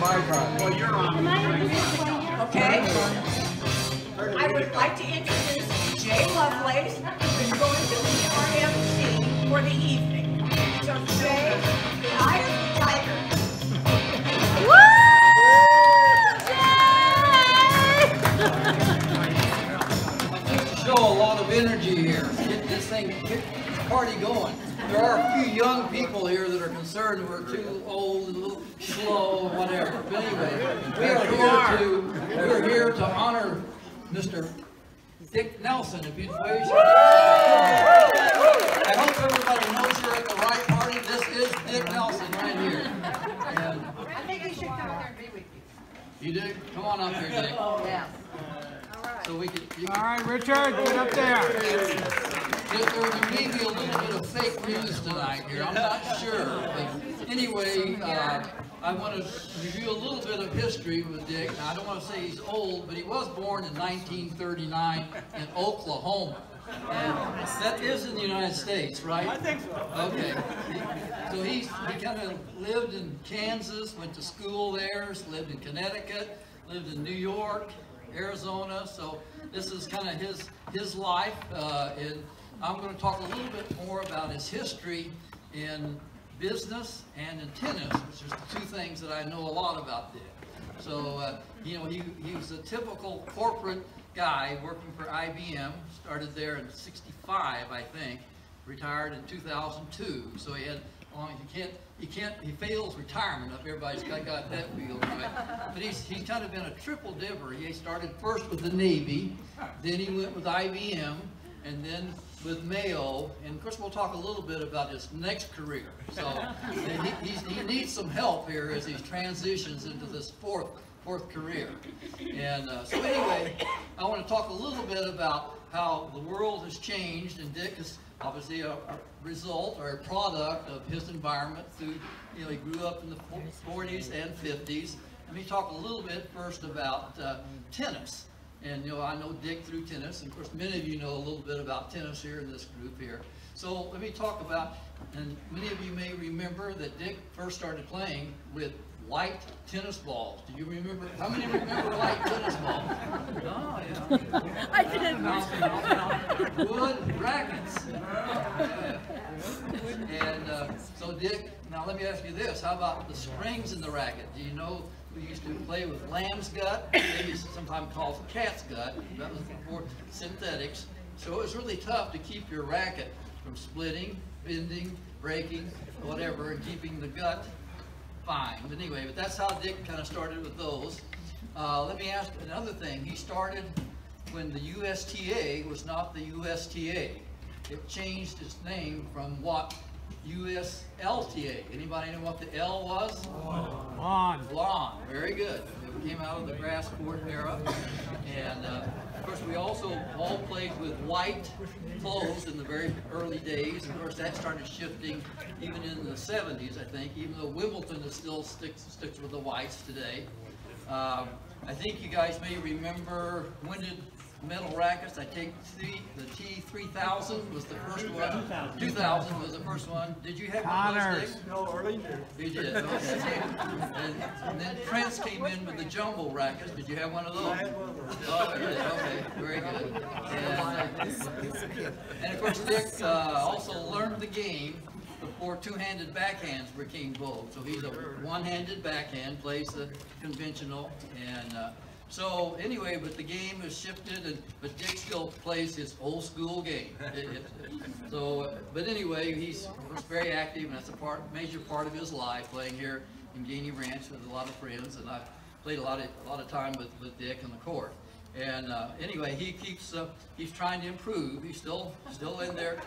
my time. Well, you're on. Okay. I would like to introduce Jay Lovelace, who's going to be our MC for the evening. So Jay, the eye of the tiger. Show a lot of energy here. Get this thing, get this party going. There are a few young people here that are concerned we're too old and a little slow or whatever. But anyway, we're here to honor Mr. Dick Nelson, if you'd please. I hope everybody knows you're at the right party. This is Dick Nelson right here. And I think he should come up there and be with you. you do? Come on up here, Dick. Yeah. So we can. All right, Richard, get up there. There may be a little bit of fake news tonight here. I'm not sure. But anyway, I want to review a little bit of history with Dick. Now, I don't want to say he's old, but he was born in 1939 in Oklahoma. And that is in the United States, right? I think so. Okay. So he kind of lived in Kansas, went to school there, lived in Connecticut, lived in New York, Arizona. So this is kind of his life. And I'm going to talk a little bit more about his history in business and in tennis, which are the two things that I know a lot about Dick. So, you know, he was a typical corporate guy working for IBM, started there in '65, I think, retired in 2002. So he had, he fails retirement if everybody's got that feel right. But he's kind of been a triple dipper. He started first with the Navy, then he went with IBM, and then with Mayo, and of course we'll talk a little bit about his next career. So he needs some help here as he transitions into this fourth career. And so anyway, I want to talk a little bit about how the world has changed, and Dick is obviously a result or a product of his environment through, you know, he grew up in the 40s and 50s. Let me talk a little bit first about tennis. And, you know, I know Dick through tennis, and of course many of you know a little bit about tennis here in this group here. So let me talk about, and many of you may remember that Dick first started playing with light tennis balls. Do you remember? How many remember light tennis balls? Oh, yeah. I didn't. Wood rackets. And so Dick, now let me ask you this. How about the springs in the racket? Do you know we used to play with lamb's gut, maybe sometimes called cat's gut. That was before synthetics. So it was really tough to keep your racket from splitting, bending, breaking, whatever, and keeping the gut fine. But anyway, but that's how Dick kind of started with those. Let me ask another thing. He started when the USTA was not the USTA. It changed its name from what? USLTA. Anybody know what the L was? Lawn. Lawn. Very good. It came out of the grass court era. And of course, we also all played with white clothes in the very early days. Of course, that started shifting even in the 70s, I think, even though Wimbledon is still sticks with the whites today. I think you guys may remember, when did metal rackets, I take the T3000 was the first one. 2000 was the first one. Did you have one of those things? No, early. You did, okay. And then Prince came in with the jumbo rackets. Did you have one of those? I had one of those. Oh, you did, okay, very good. And of course, Dick also learned the game before two-handed backhands became vogue. So he's a one-handed backhand, plays the conventional, and so anyway, but the game has shifted, but Dick still plays his old school game. But anyway, he's very active, and that's a major part of his life, playing here in Gainey Ranch with a lot of friends, and I've played a lot of time with Dick on the court. And anyway, he's trying to improve. He's still in there,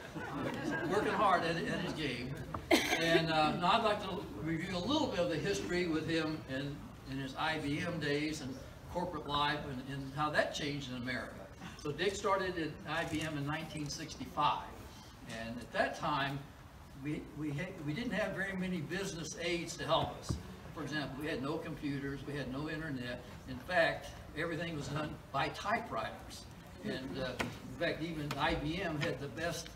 working hard at his game. And now I'd like to review a little bit of the history with him in his IBM days and corporate life and how that changed in America. So Dick started at IBM in 1965, and at that time we didn't have very many business aids to help us. For example, we had no computers, we had no internet. In fact, everything was done by typewriters. And in fact, even IBM had the best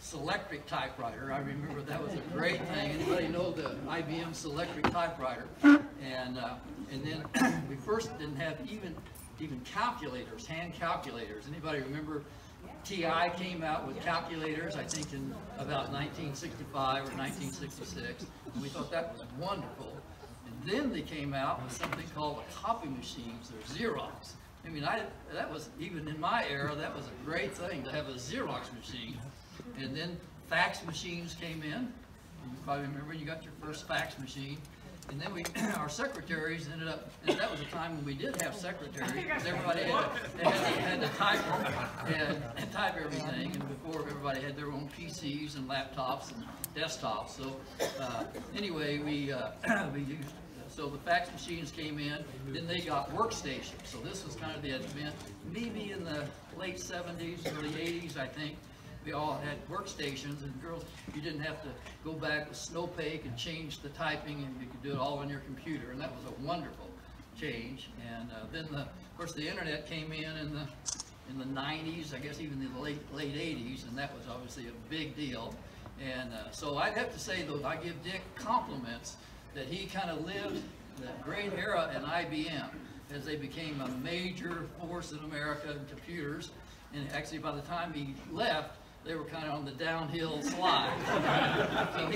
Selectric typewriter. I remember that was a great thing. Anybody know the IBM Selectric typewriter? And then we first didn't have even calculators, hand calculators. Anybody remember TI came out with calculators, I think in about 1965 or 1966, and we thought that was wonderful. And then they came out with something called a copy machines, or Xerox. I mean, that was, even in my era, that was a great thing to have a Xerox machine. And then fax machines came in. You probably remember you got your first fax machine. And then our secretaries ended up, and that was a time when we did have secretaries, because everybody had to type everything, and before everybody had their own PCs and laptops and desktops. So anyway, we used, so the fax machines came in, then they got workstations. So this was kind of the advent, maybe in the late 70s, early 80s, I think. We all had workstations, and girls, you didn't have to go back with Snowpake and change the typing, and you could do it all on your computer, and that was a wonderful change. And then, of course, the internet came in the 90s, I guess even in the late 80s, and that was obviously a big deal. And so I'd have to say, though, I give Dick compliments that he kind of lived that great era in IBM as they became a major force in America in computers. And actually, by the time he left, they were kind of on the downhill slide. So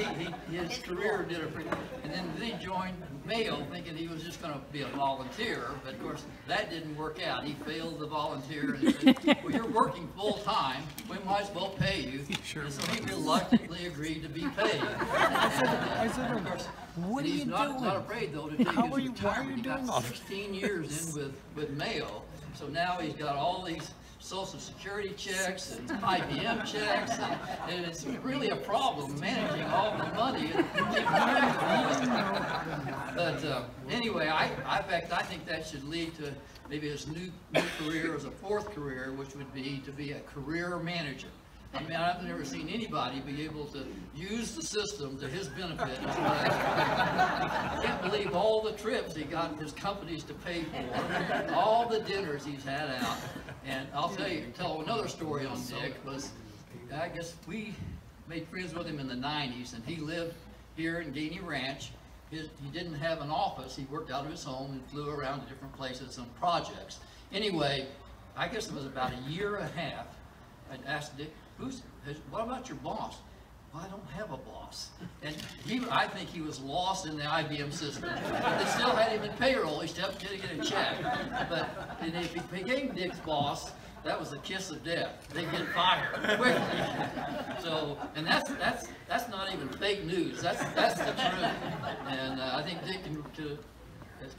his career did a pretty, and then he joined Mayo thinking he was just going to be a volunteer, but of course that didn't work out. He failed the volunteer, and he said, well, you're working full time, we might as well pay you. Sure. And so he reluctantly agreed to be paid. What are you doing? Not afraid though to take his retirement. He got 16 years in with Mayo, so now he's got all these Social Security checks and IBM checks, and it's really a problem managing all the money and keeping track of all of it. But anyway, in fact, I think that should lead to maybe his new career as a fourth career, which would be to be a career manager. I mean, I've never seen anybody be able to use the system to his benefit. I can't believe all the trips he got his companies to pay for, all the dinners he's had out. And I'll tell another story on Dick. Was I guess we made friends with him in the 90s, and he lived here in Gainey Ranch. He didn't have an office. He worked out of his home and flew around to different places on projects. Anyway, I guess it was about a year and a half. I asked Dick, what about your boss? Well, I don't have a boss. And I think he was lost in the IBM system. They still had him in payroll. He still had to get a check. And if he became Dick's boss, that was the kiss of death. They get fired quickly. So, and that's not even fake news. That's the truth. And I think Dick can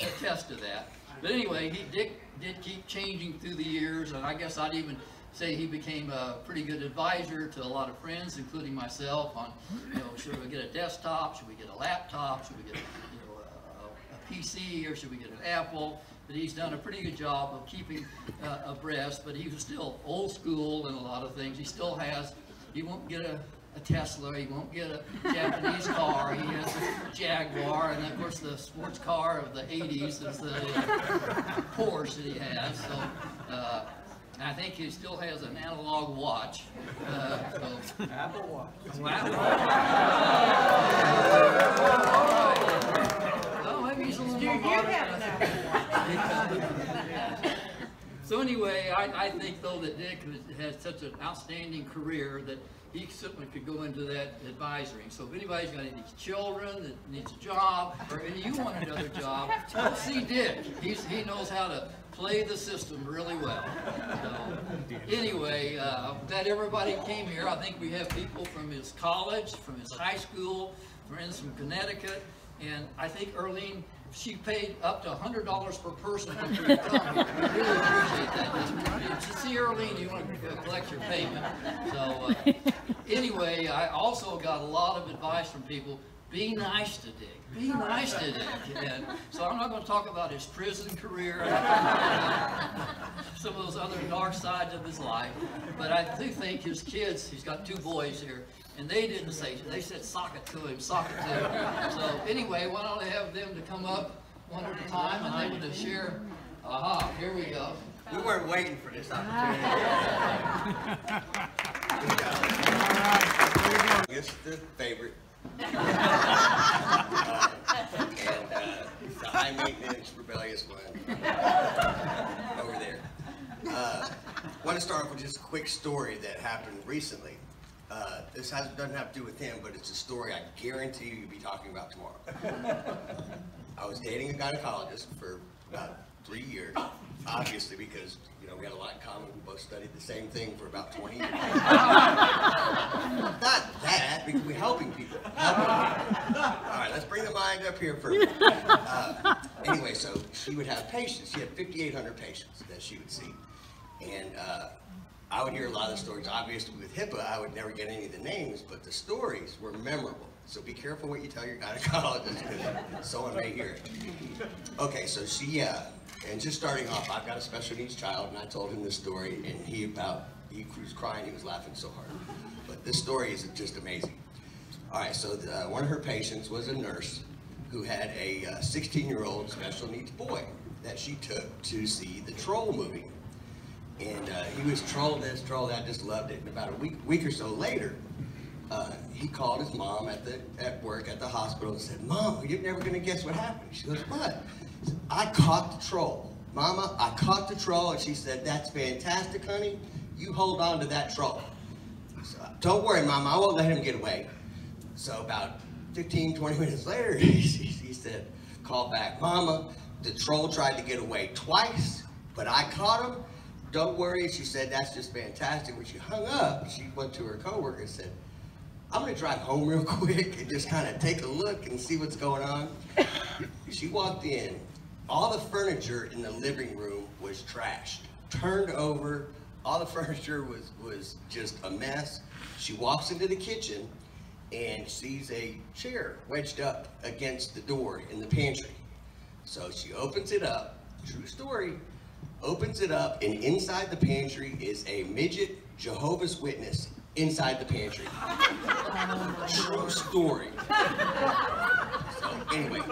attest to that. But anyway, Dick did keep changing through the years, and I guess I'd even say he became a pretty good advisor to a lot of friends, including myself, on, should we get a desktop, should we get a laptop, should we get a PC, or should we get an Apple? But he's done a pretty good job of keeping abreast, but he was still old school in a lot of things. He still has, he won't get a Tesla, he won't get a Japanese car, he has a Jaguar, and of course the sports car of the 80s is the Porsche that he has. So, I think he still has an analog watch. Apple Watch. Oh, maybe he's a little more modern. So anyway, I think though that Dick has such an outstanding career that he certainly could go into that advisory. So if anybody's got any children that needs a job, or any you want another job, go see Dick. He knows how to play the system really well. So anyway, glad everybody came here. I think we have people from his college, from his high school, friends from Connecticut, and I think Earlene, she paid up to $100 per person for you to come here. We really appreciate that. To see Earlene, you want to collect your payment. So anyway, I also got a lot of advice from people. Be nice to Dick. Be nice to Dick. And so I'm not going to talk about his prison career, some of those other dark sides of his life, but I do think his kids, he's got 2 boys here, and they didn't say, they said sock it to him, sock it to him. So anyway, why don't I have them to come up one at a time, and they would share. Aha, here we go. We weren't waiting for this opportunity. It's the favorite. high maintenance, rebellious one. Over there. I want to start off with just a quick story that happened recently. This doesn't have to do with him, but it's a story I guarantee you'll be talking about tomorrow. I was dating a gynecologist for about 3 years, obviously because, you know, we had a lot in common. We both studied the same thing for about 20 years. Not that, because we're helping people. All right, let's bring the mind up here for a minute. Anyway, so she would have patients. She had 5,800 patients that she would see. And I would hear a lot of the stories. Obviously, with HIPAA, I would never get any of the names, but the stories were memorable. So be careful what you tell your gynecologist, because someone may hear it. Okay, so she, and just starting off, I've got a special needs child, and I told him this story, and he was crying, he was laughing so hard. But this story is just amazing. All right, so one of her patients was a nurse who had a 16-year-old special needs boy that she took to see the Troll movie. And he was troll this, troll that, just loved it. And about a week or so later, he called his mom at work at the hospital and said, "Mom, you're never gonna guess what happened." She goes, "What?" He said, "I caught the troll. Mama, I caught the troll." And she said, "That's fantastic, honey. You hold on to that troll." So, "Don't worry, Mama, I won't let him get away." So about 15, 20 minutes later, he said, called back, "Mama, the troll tried to get away twice, but I caught him. Don't worry." She said, "That's just fantastic." When she hung up, she went to her coworker and said, "I'm gonna drive home real quick and just kind of take a look and see what's going on." She walked in. All the furniture in the living room was trashed, turned over. All the furniture was just a mess. She walks into the kitchen and sees a chair wedged up against the door in the pantry. So she opens it up, true story, opens it up, and inside the pantry is a midget Jehovah's Witness inside the pantry. True story. So anyway,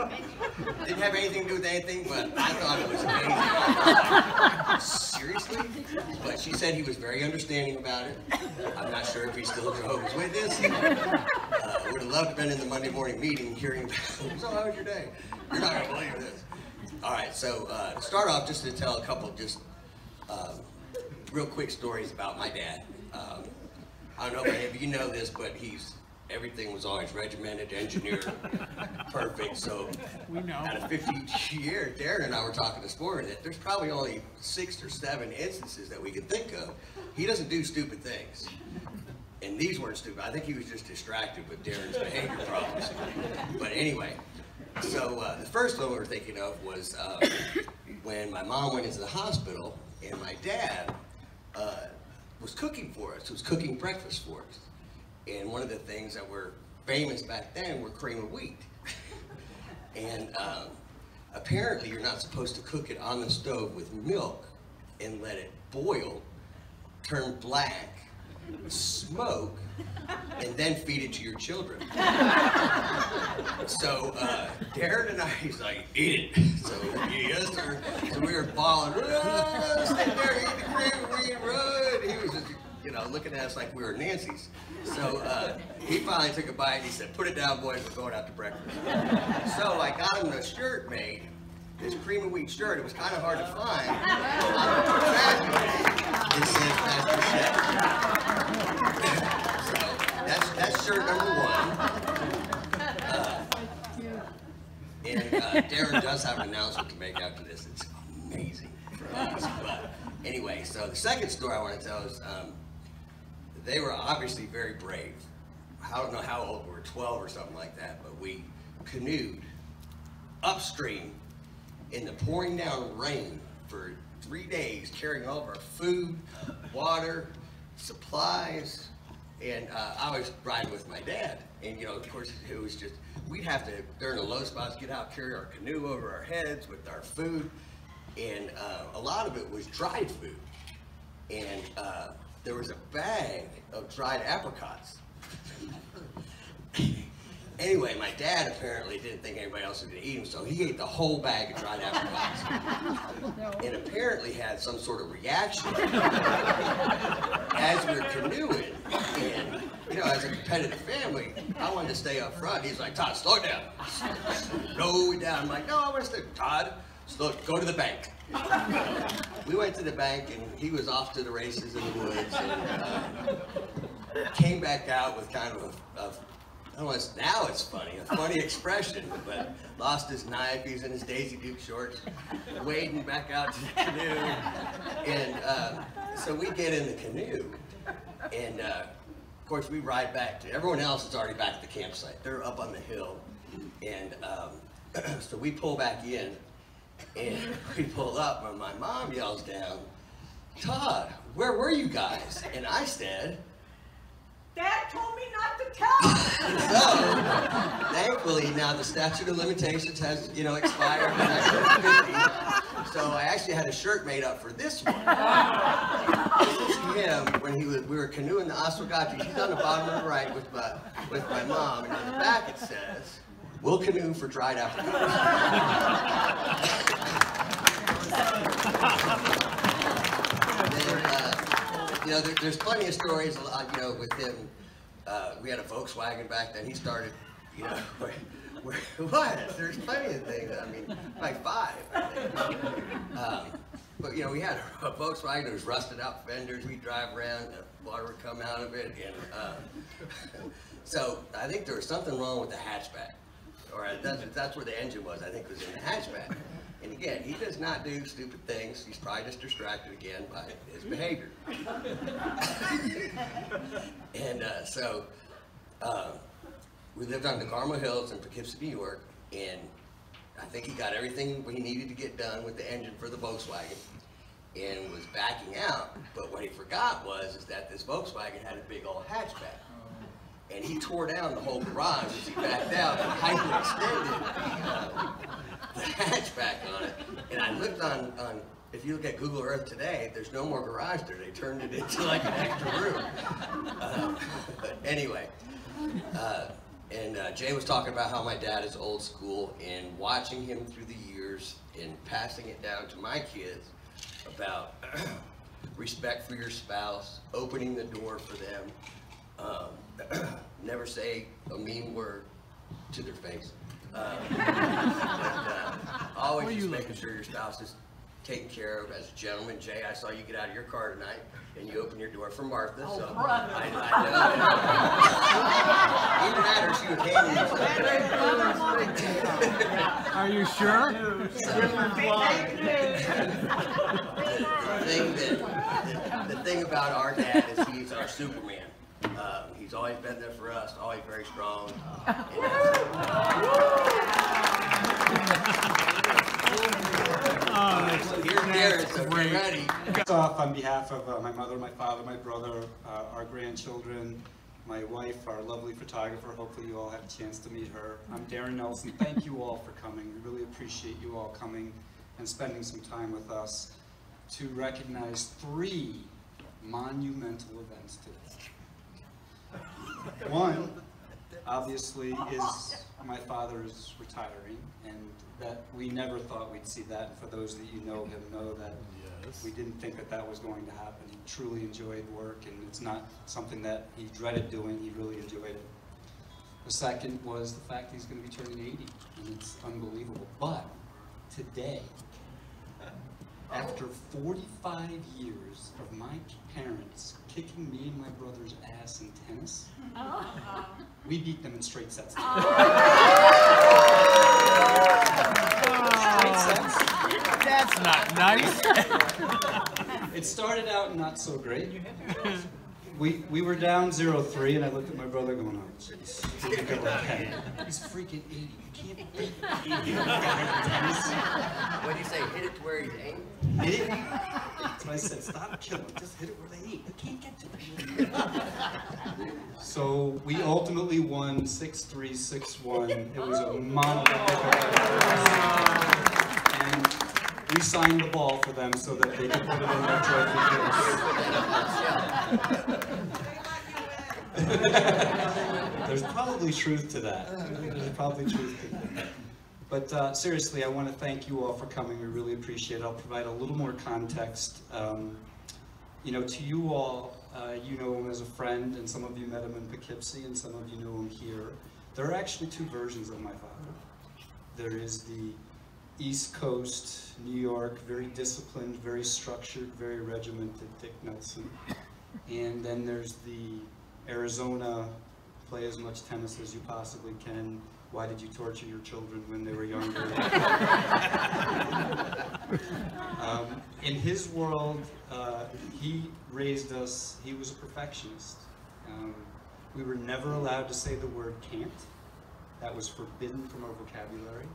didn't have anything to do with anything, but I thought it was amazing. Seriously? But she said he was very understanding about it. I'm not sure if he's still a Jehovah's Witness. Would have loved to have been in the Monday morning meeting hearing about, "So how was your day?" You're not going to believe this. All right, so to start off, just to tell a couple just real quick stories about my dad. I don't know if any of you know this, but everything was always regimented, engineered, perfect. So out of 50 years, Darren and I were talking this morning that there's probably only 6 or 7 instances that we can think of. He doesn't do stupid things. And these weren't stupid. I think he was just distracted with Darren's behavior problems. But anyway, so the first one we were thinking of was when my mom went into the hospital and my dad was cooking for us. He was cooking breakfast for us. And one of the things that were famous back then were cream of wheat. And apparently you're not supposed to cook it on the stove with milk and let it boil, turn black, smoke, and then feed it to your children. So Darren and I, he's like, "Eat it." So yes, sir. So we were bawling, "Sit there, eat the cream of wheat, run." He was just, you know, looking at us like we were Nancy's. So he finally took a bite and he said, "Put it down, boys, we're going out to breakfast." So I got him a shirt made, this cream of wheat shirt. It was kind of hard to find. It says Pastor Chef. So that's shirt number 1. And Darren does have an announcement to make after this. It's amazing for us. But anyway, so the second story I want to tell is they were obviously very brave. I don't know how old we were, 12 or something like that, but we canoed upstream in the pouring down rain for 3 days, carrying all of our food, water, supplies, and I was riding with my dad. And, you know, of course, it was just, we'd have to, during the low spots, get out, carry our canoe over our heads with our food. And a lot of it was dried food. And there was a bag of dried apricots. Anyway, my dad apparently didn't think anybody else was going to eat them, so he ate the whole bag of dried apricots. And apparently had some sort of reaction as we were canoeing. And, you as a competitive family, I wanted to stay up front. He's like, Todd, slow it down. Slow it down. I'm like, no, I want to stay. Todd, go to the bank. We went to the bank, and he was off to the races in the woods, and came back out with kind of I don't know, now it's funny, a funny expression, but lost his knife. He was in his Daisy Duke shorts, wading back out to the canoe, and so we get in the canoe, and of course we ride back to, everyone else is already back at the campsite. They're up on the hill, and so we pull back in, and we pull up, and my mom yells down, Todd, where were you guys? And I said, Dad told me not to tell. So, thankfully, now the statute of limitations has, expired. So I actually had a shirt made up for this one. This is him when we were canoeing the Oswegatchie. He's on the bottom of the right with my mom, and on the back it says, "We'll canoe for dried apricots." There's plenty of stories, with him. We had a Volkswagen back then. He started, what? There's plenty of things. I mean, like 5, I think. But, we had a Volkswagen that was rusted out fenders. We'd drive around, the water would come out of it. And so I think there was something wrong with the hatchback. Or that's where the engine was, I think it was in the hatchback. And again, he does not do stupid things. He's probably just distracted again by his behavior. And so we lived on the Carmel Hills in Poughkeepsie, New York, and I think he got everything he needed to get done with the engine for the Volkswagen and was backing out. But what he forgot is that this Volkswagen had a big old hatchback. And he tore down the whole garage as he backed out and hyperextended the hatchback on it. And I looked on, if you look at Google Earth today, there's no more garage there. They turned it into like an extra room. But anyway, Jay was talking about how my dad is old school, and watching him through the years and passing it down to my kids about respect for your spouse, opening the door for them, never say a mean word to their face. Always just making sure your spouse is taken care of as a gentleman. Jay, I saw you get out of your car tonight and you opened your door for Martha. Oh, so brother. I know. Even at her, she was handing Are you sure? The thing about our dad is he's our Superman. He's always been there for us, always very strong. So get ready. Off on behalf of my mother, my father, my brother, our grandchildren, my wife, our lovely photographer. Hopefully you all have a chance to meet her. I'm Darren Nelson. Thank you all for coming. We really appreciate you all coming and spending some time with us to recognize 3 monumental events today. One, obviously, is my father's retiring, and that we never thought we'd see that. And for those that you know him know that we didn't think that that was going to happen. He truly enjoyed work, and it's not something that he dreaded doing. He really enjoyed it. The second was the fact he's going to be turning 80, and it's unbelievable. But today, after 45 years of my parents kicking me and my brother's ass in tennis, we beat them in straight sets. Straight sets. That's not nice. It started out not so great. We were down 0-3, and I looked at my brother going, oh, jeez, here we go again. He's freaking 80. You can't beat 80 guy in tennis. What do you say? Hit it to where he's aimed? Hit it? That's what I said. Stop killing. Just hit it where they aim. You can't get to it. So we ultimately won 6-3, 6-1. It was a monolithic and we signed the ball for them so that they could put it in their trophy case. There's probably truth to that. There's probably truth to that. But seriously, I want to thank you all for coming. We really appreciate it. I'll provide a little more context. To you all, you know him as a friend, and some of you met him in Poughkeepsie, and some of you know him here. There are actually two versions of my father. There is the East Coast, New York, very disciplined, very structured, very regimented Dick Nelson. And then there's the Arizona, play as much tennis as you possibly can. Why did you torture your children when they were younger? In his world, he raised us, he was a perfectionist. We were never allowed to say the word can't. That was forbidden from our vocabulary.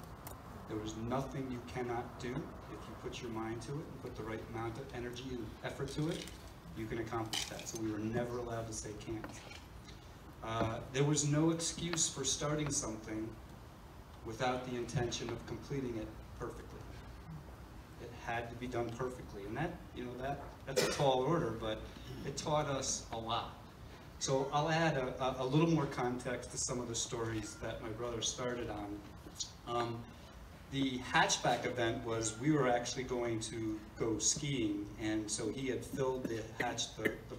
There was nothing you cannot do. If you put your mind to it and put the right amount of energy and effort to it, you can accomplish that. So we were never allowed to say can't. There was no excuse for starting something without the intention of completing it perfectly. It had to be done perfectly, and that, that's a tall order, but it taught us a lot. So I'll add a little more context to some of the stories that my brother started on. The hatchback event was we were actually going to go skiing, and so he had filled the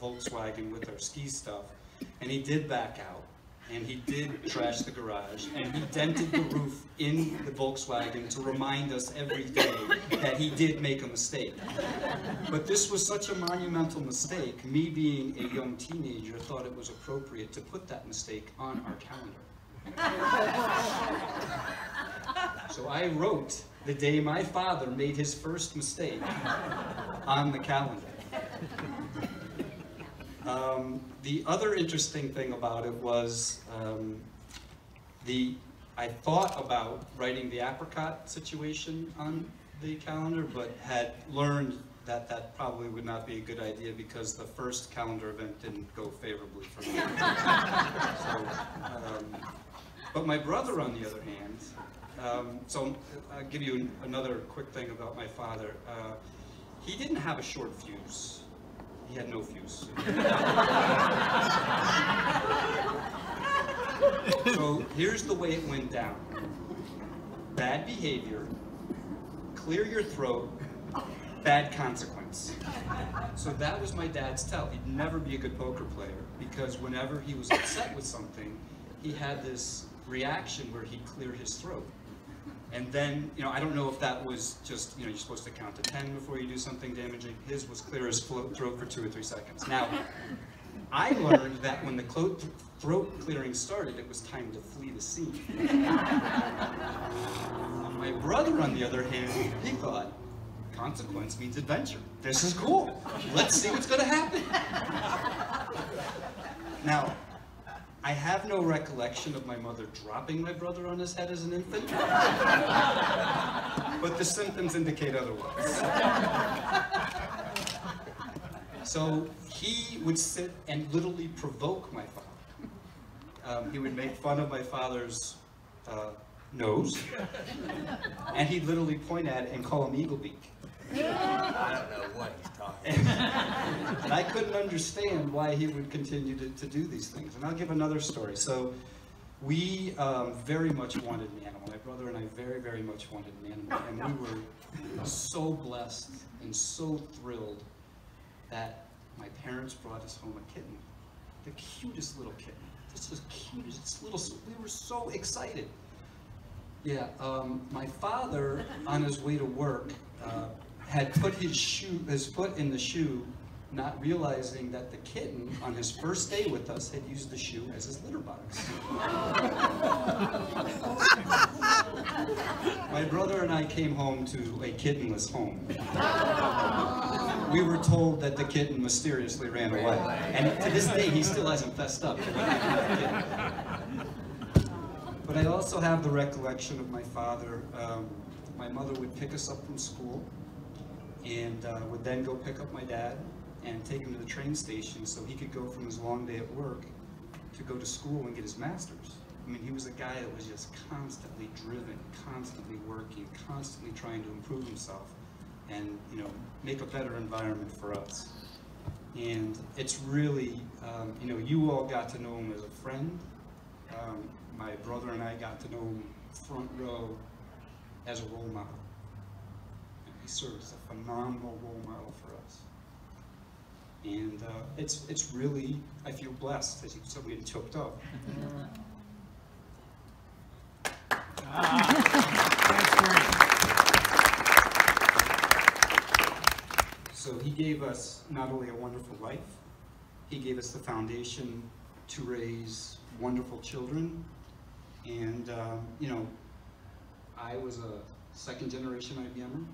Volkswagen with our ski stuff, and he did back out, and he did trash the garage, and he dented the roof in the Volkswagen to remind us every day that he did make a mistake. But this was such a monumental mistake, me being a young teenager thought it was appropriate to put that mistake on our calendar. So I wrote the day my father made his first mistake on the calendar. The other interesting thing about it was I thought about writing the apricot situation on the calendar, but had learned that that probably would not be a good idea because the first calendar event didn't go favorably for me. But my brother, on the other hand, so I'll give you another quick thing about my father. He didn't have a short fuse. He had no fuse. So here's the way it went down. Bad behavior, clear your throat, bad consequence. So that was my dad's tell. He'd never be a good poker player because whenever he was upset with something, he had this reaction where he'd clear his throat. And then, I don't know if that was just, you're supposed to count to 10 before you do something damaging. His was clear his throat for 2 or 3 seconds. Now, I learned that when the throat clearing started, it was time to flee the scene. My brother, on the other hand, he thought, consequence means adventure. This is cool. Let's see what's going to happen. Now, I have no recollection of my mother dropping my brother on his head as an infant, but the symptoms indicate otherwise. So he would sit and literally provoke my father. He would make fun of my father's nose, and he'd literally point at it and call him Eagle Beak. I don't know what he's talking about. And I couldn't understand why he would continue to do these things. And I'll give another story. So we very much wanted an animal. My brother and I very, very much wanted an animal. And we were so blessed and so thrilled that my parents brought us home a kitten. The cutest little kitten. This was cutest little, we were so excited. Yeah, my father, on his way to work, had put his foot in the shoe, not realizing that the kitten, on his first day with us, had used the shoe as his litter box. My brother and I came home to a kittenless home. We were told that the kitten mysteriously ran away. And to this day, he still hasn't fessed up to what happened to the kitten. But I also have the recollection of my father. My mother would pick us up from school and would then go pick up my dad and take him to the train station so he could go from his long day at work to go to school and get his master's. I mean, he was a guy that was just constantly driven, constantly working, constantly trying to improve himself and, make a better environment for us. And it's really, you all got to know him as a friend. My brother and I got to know him front row as a role model. He served as a phenomenal role model for us. And it's really, I feel blessed, as you said, we had choked up. That's great. So he gave us not only a wonderful life, he gave us the foundation to raise wonderful children. And, you know, I was a second-generation IBMer,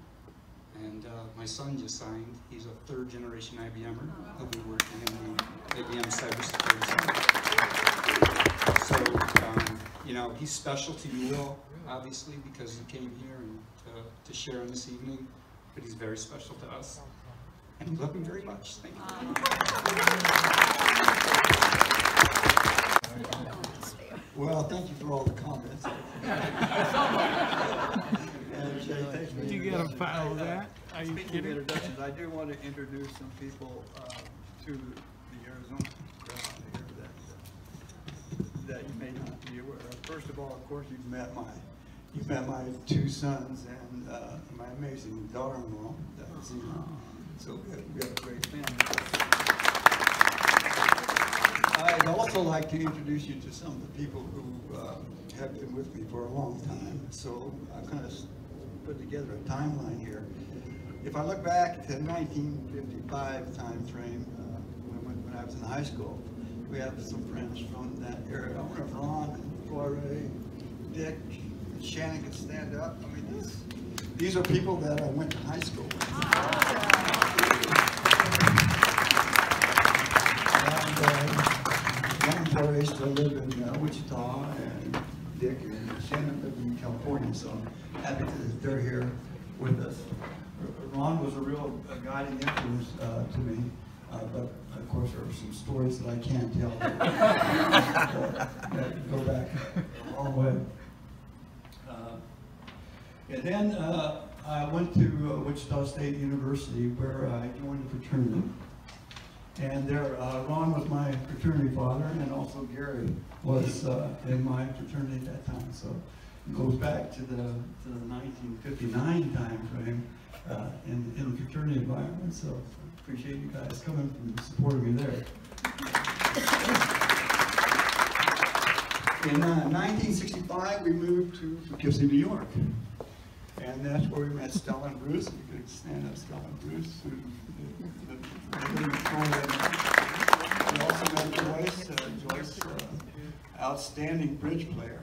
and my son just signed. He's a third-generation IBMer. He'll be working in the IBM cybersecurity. So, you know, he's special to you all, obviously, because you came here and to share in this evening, but he's very special to us. And we love him very much. Thank you. Well, thank you for all the comments. Did you get a file of that? Are you Speaking of kidding? introductions, I do want to introduce some people to the Arizona crowd here that you may not be aware of. First of all, of course, you've met my two sons and my amazing daughter-in-law. So we have a great family. I'd also like to introduce you to some of the people who have been with me for a long time. So I've kind of put together a timeline here. If I look back to 1955 time frame, when I was in high school, we have some friends from that area. I wonder if Ron, Flore, Dick, and Shannon could stand up. I mean, these are people that I went to high school with. And Flore still live in Wichita, and Dick and Shannon live in California, so I'm happy that they're here with us. Ron was a real guiding influence to me, but of course there are some stories that I can't tell that go back a long way. And then I went to Wichita State University, where I joined a fraternity. And there, Ron was my fraternity father, and also Gary was in my fraternity at that time. So it goes back to the 1959 time frame in the fraternity environment. So appreciate you guys coming and supporting me there. In 1965, we moved to Poughkeepsie, New York. And that's where we met Stella and Bruce. You could stand up, Stella and Bruce. We also met Joyce. Joyce, outstanding bridge player.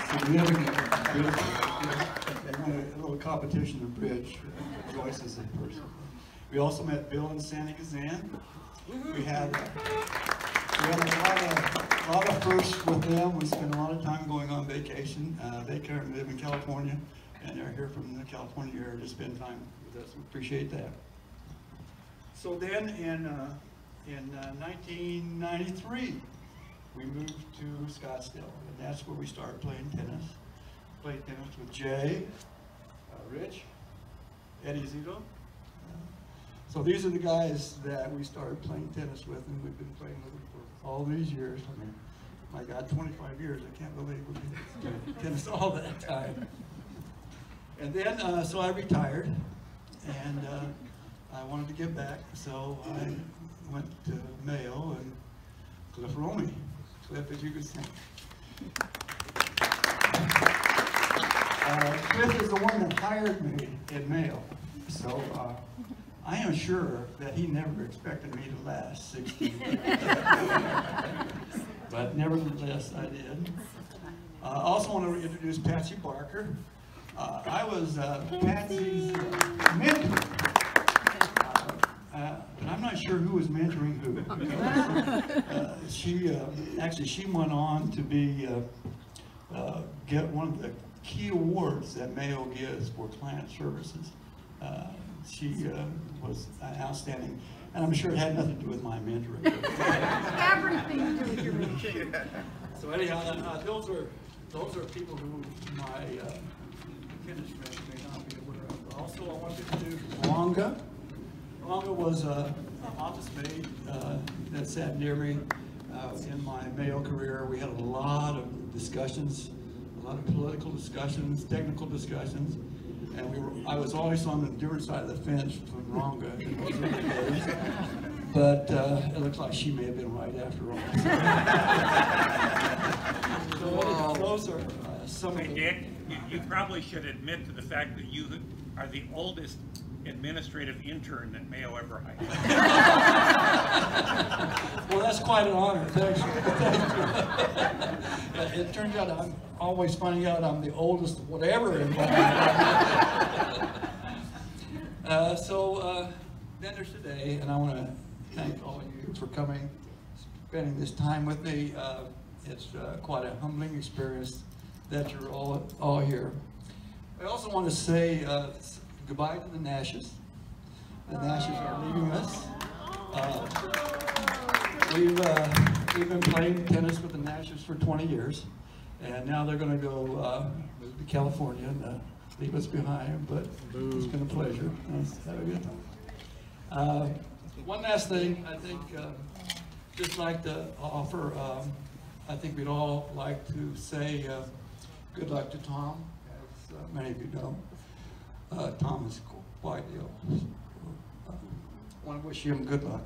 Significant bridge. A little competition of bridge. Joyce is a person. We also met Bill and Sandy Kazan. We had a lot of firsts with them. We spent a lot of time going on vacation. They currently live in California, and they're here from the California area to spend time with us. We appreciate that. So then in 1993, we moved to Scottsdale, and that's where we started playing tennis. Played tennis with Jay, Rich, Eddie Zito. So these are the guys that we started playing tennis with, and we've been playing with them for all these years. I mean, my God, 25 years, I can't believe we've been playing tennis all that time. And then, so I retired, and I wanted to give back, so I went to Mayo and Cliff Romey. Cliff, as you can see. Cliff is the one that hired me at Mayo, so I am sure that he never expected me to last 16 years. But nevertheless, I did. I also want to introduce Patsy Barker. I was Patsy's mentor. But I'm not sure who was mentoring who. She went on to be get one of the key awards that Mayo gives for client services. She was outstanding, and I'm sure it had nothing to do with my mentoring. Everything to do with your mentoring. So anyhow, those are people who my tennis friends may not be aware of. Also, I want to introduce Wonga. Wonga was an office maid that sat near me in my Mayo career. We had a lot of discussions, a lot of political discussions, technical discussions. And I was always on the different side of the fence from Ronga. But it looks like she may have been right after all. So those are some of Hey, the... Dick, you probably should admit to the fact that you are the oldest administrative intern that Mayo ever hired. Well, that's quite an honor. Thank you. It turns out I'm always finding out I'm the oldest of whatever. Then there's today, and I want to thank all of you for coming, spending this time with me. It's quite a humbling experience that you're all here. I also want to say goodbye to the Nashes. The Nashes are leaving us. We've been playing tennis with the Nashes for 20 years, and now they're going to go move to California and leave us behind, but it's been a pleasure. Let's have a good time. One last thing, I think, just like to offer, I think we'd all like to say good luck to Tom, as many of you know. Tom is quite ill. I want to wish him good luck.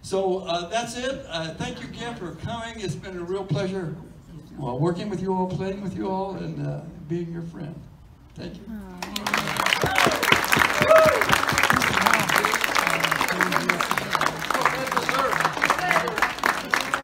So that's it. Thank you again for coming. It's been a real pleasure working with you all, playing with you all, and being your friend. Thank you.